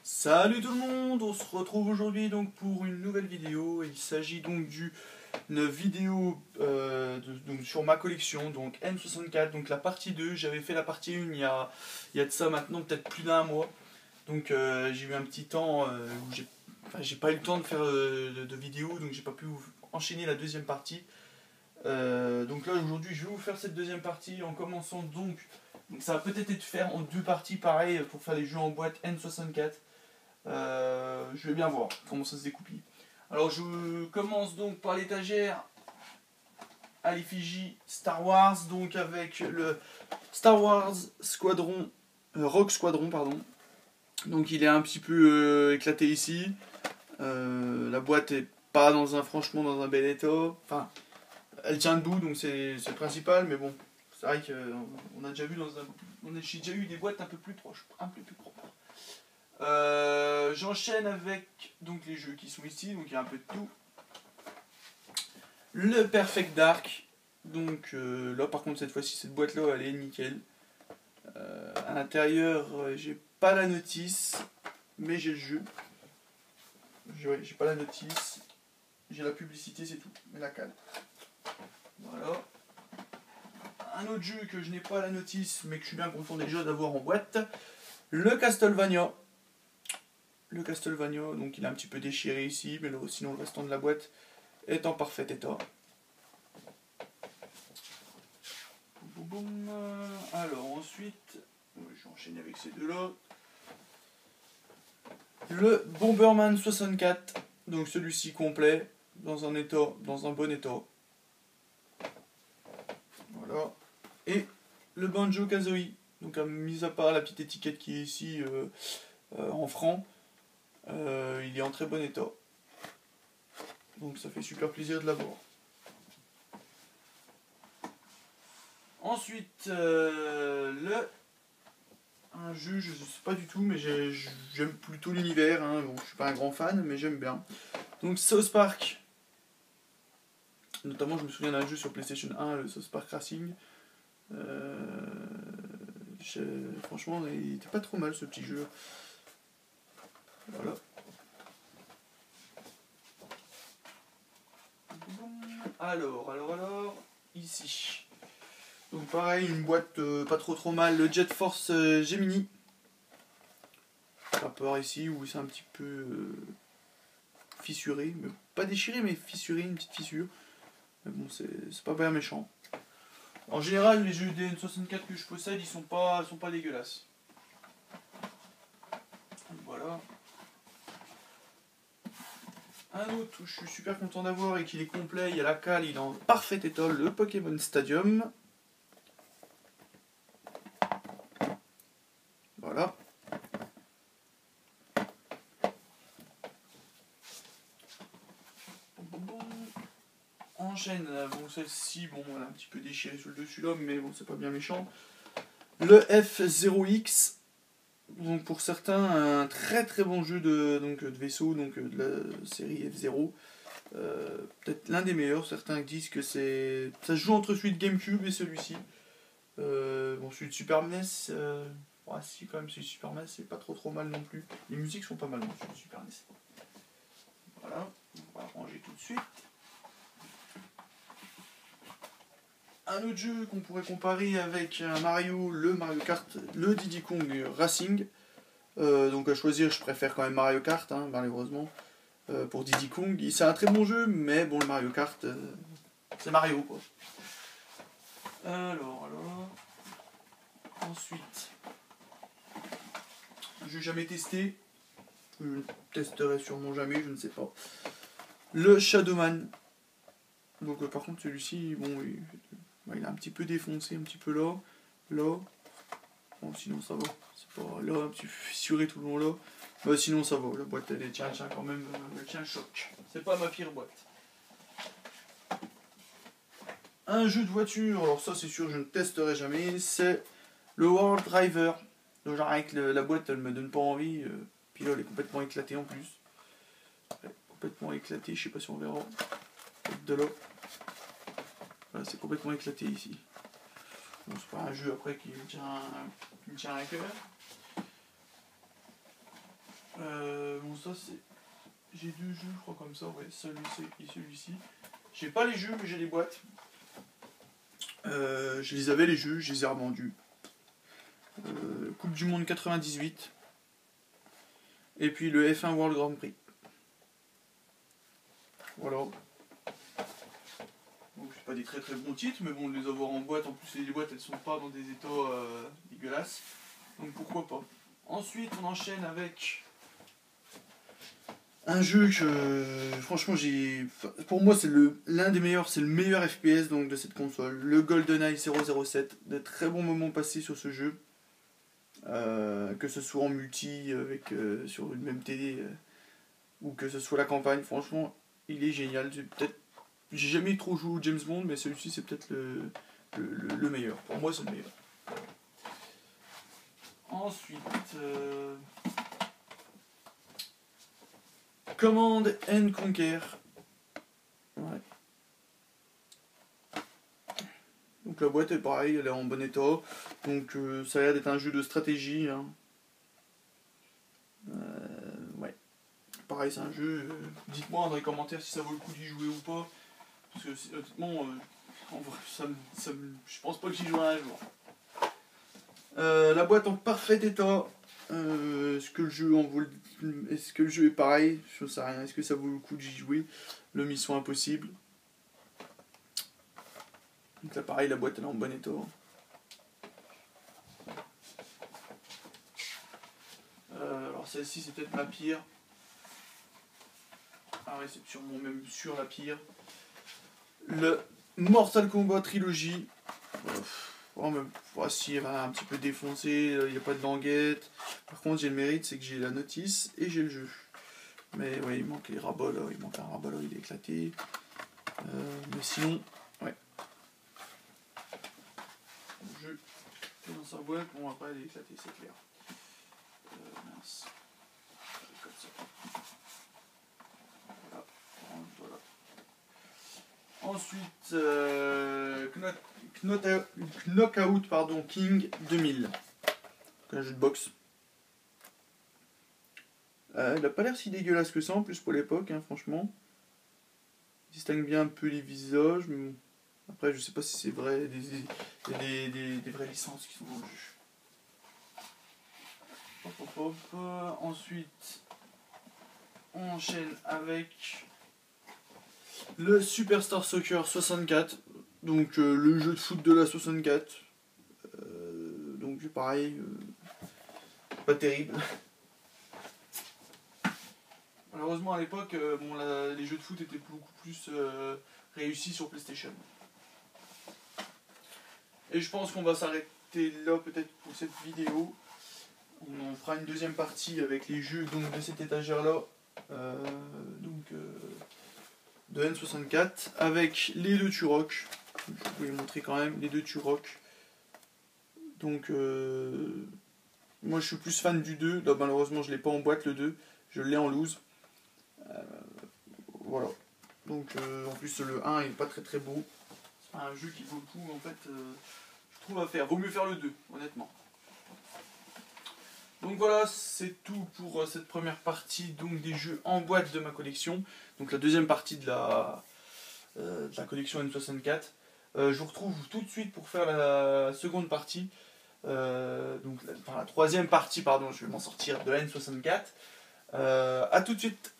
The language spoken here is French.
Salut tout le monde, on se retrouve aujourd'hui donc pour une nouvelle vidéo. Il s'agit donc d'une vidéo donc sur ma collection, donc M64, donc la partie 2. J'avais fait la partie 1 il y a de ça maintenant peut-être plus d'un mois. Donc j'ai eu un petit temps où j'ai pas eu le temps de faire de vidéo, donc j'ai pas pu enchaîner la deuxième partie. Donc là aujourd'hui je vais vous faire cette deuxième partie en commençant donc ça va peut-être être fait en deux parties pareil pour faire les jeux en boîte N64. Je vais bien voir comment ça se découpille. Alors je commence donc par l'étagère à l'effigie Star Wars, donc avec le Star Wars Squadron, Rogue Squadron pardon. Donc il est un petit peu éclaté ici. La boîte est pas franchement dans un bel état. Enfin, elle tient debout donc c'est le principal, mais bon, c'est vrai qu'on a déjà vu j'ai déjà eu des boîtes un peu plus proches, un peu plus propres. J'enchaîne avec donc les jeux qui sont ici, donc il y a un peu de tout. Le Perfect Dark, donc là par contre cette fois-ci cette boîte là elle est nickel. À l'intérieur j'ai pas la notice, mais j'ai le jeu. J'ai pas la notice, j'ai la publicité c'est tout, mais la cale. Voilà. Un autre jeu que je n'ai pas la notice, mais que je suis bien content déjà d'avoir en boîte, le Castlevania. Le Castlevania, donc il est un petit peu déchiré ici, mais sinon le restant de la boîte est en parfait état. Alors ensuite, je vais enchaîner avec ces deux-là. Le Bomberman 64, donc celui-ci complet, dans un bon état. Voilà. Et le Banjo-Kazooie, donc mis à part la petite étiquette qui est ici en francs, il est en très bon état. Donc ça fait super plaisir de l'avoir. Ensuite, un jeu, je sais pas du tout, mais j'aime plutôt l'univers. Hein. Bon, je suis pas un grand fan, mais j'aime bien. Donc South Park. Notamment, je me souviens d'un jeu sur PlayStation 1, le South Park Racing. Franchement, il était pas trop mal ce petit jeu. Voilà. Alors, ici. Donc pareil, une boîte pas trop mal, le Jet Force Gemini. Par rapport ici où c'est un petit peu fissuré, mais pas déchiré mais fissuré, une petite fissure. Mais bon, c'est pas bien méchant. En général, les jeux DN64 que je possède, ils sont pas dégueulasses. Voilà. Un autre où je suis super content d'avoir et qu'il est complet, il y a la cale, il est en parfait état, le Pokémon Stadium. Voilà. Enchaîne, bon celle-ci, bon elle est un petit peu déchirée sur le dessus là, mais bon c'est pas bien méchant. Le F0X, donc pour certains un très bon jeu de vaisseau, donc de la série F0. Peut-être l'un des meilleurs, certains disent que ça se joue entre celui de GameCube et celui-ci. Bon celui de Super NES, si quand même celui de Super NES c'est pas trop mal non plus. Les musiques sont pas mal dans celui de Super NES. Voilà, on va ranger tout de suite. Un autre jeu qu'on pourrait comparer avec un Mario, le Mario Kart, le Diddy Kong Racing. Donc à choisir, je préfère quand même Mario Kart, hein, malheureusement, pour Diddy Kong. C'est un très bon jeu, mais bon, le Mario Kart, c'est Mario, quoi. Alors. Ensuite, je n'ai jamais testé. Je ne testerai sûrement jamais, je ne sais pas. Le Shadowman. Donc par contre, celui-ci, bon, il est un petit peu défoncé, un petit peu là. Bon, sinon ça va. C'est pas là, un petit peu fissuré tout le long là. Bah, sinon ça va. La boîte elle tient quand même. Elle tient le choc. C'est pas ma pire boîte. Un jeu de voiture, alors ça c'est sûr je ne testerai jamais. C'est le World Driver. Donc genre avec la boîte elle me donne pas envie. Puis là elle est complètement éclatée en plus. Complètement éclatée, je sais pas si on verra. De là. Voilà, c'est complètement éclaté ici. Bon, c'est pas un jeu après qui me tient à cœur. ça c'est... J'ai 2 jeux, je crois, comme ça, ouais, celui-ci et celui-ci. J'ai pas les jeux, mais j'ai les boîtes. Je les avais, les jeux, je les ai revendus. Coupe du Monde 98. Et puis le F1 World Grand Prix. Voilà. Donc c'est pas des très très bons titres, mais bon, de les avoir en boîte, en plus les boîtes elles sont pas dans des états dégueulasses. Donc pourquoi pas. Ensuite on enchaîne avec un jeu que franchement pour moi c'est l'un des meilleurs, c'est le meilleur FPS donc de cette console, le GoldenEye 007. De très bons moments passés sur ce jeu. Que ce soit en multi avec sur une même télé ou que ce soit la campagne, franchement il est génial. J'ai jamais trop joué au James Bond, mais celui-ci c'est peut-être le meilleur. Pour moi c'est le meilleur. Ensuite Command & Conquer. Ouais. Donc la boîte est pareil, elle est en bon état. Donc ça a l'air d'être un jeu de stratégie. Hein. Ouais. Pareil, c'est un jeu. Dites-moi dans les commentaires si ça vaut le coup d'y jouer ou pas. Parce que honnêtement, en vrai, je pense pas que j'y jouerai un jour. La boîte en parfait état. Est-ce que le jeu est pareil? Je ne sais rien. Est-ce que ça vaut le coup d'y jouer? Le Mission Impossible. Donc là pareil, la boîte elle est en bon état. Alors celle-ci c'est peut-être ma pire. Ah ouais, c'est sûrement même sur la pire. Le Mortal Kombat Trilogy. Voici, il va un petit peu défoncé, il n'y a pas de languette. Par contre j'ai le mérite, c'est que j'ai la notice et j'ai le jeu. Mais ouais, il manque les rabats là, il manque un rabat là, il est éclaté. Mais sinon, ouais. Le jeu est dans sa boîte, bon après elle est éclatée, c'est clair. Mince. Comme ça. Voilà. Ensuite, Knockout King 2000. Un jeu de boxe. Il a pas l'air si dégueulasse que ça en plus pour l'époque, hein, franchement. Il distingue bien un peu les visages, mais bon. Après, je sais pas si c'est vrai, il y a des vraies licences qui sont dans le jeu. Ensuite, on enchaîne avec le Superstar Soccer 64, donc le jeu de foot de la 64. Donc pareil, pas terrible. Malheureusement à l'époque, les jeux de foot étaient beaucoup plus réussis sur PlayStation. Et je pense qu'on va s'arrêter là peut-être pour cette vidéo. On en fera une deuxième partie avec les jeux donc, de cette étagère là. De N64 avec les deux Turok. Je vais vous les montrer quand même, les deux Turok. Donc moi je suis plus fan du 2. Là, malheureusement je l'ai pas en boîte le 2. Je l'ai en loose. Voilà. Donc en plus le 1 il est pas très très beau. C'est pas un jeu qui vaut le coup en fait. Je trouve à faire. Vaut mieux faire le 2, honnêtement. Donc voilà, c'est tout pour cette première partie donc, des jeux en boîte de ma collection. Donc la deuxième partie de la collection N64. Je vous retrouve tout de suite pour faire la seconde partie. La troisième partie, pardon, je vais m'en sortir de N64. A tout de suite.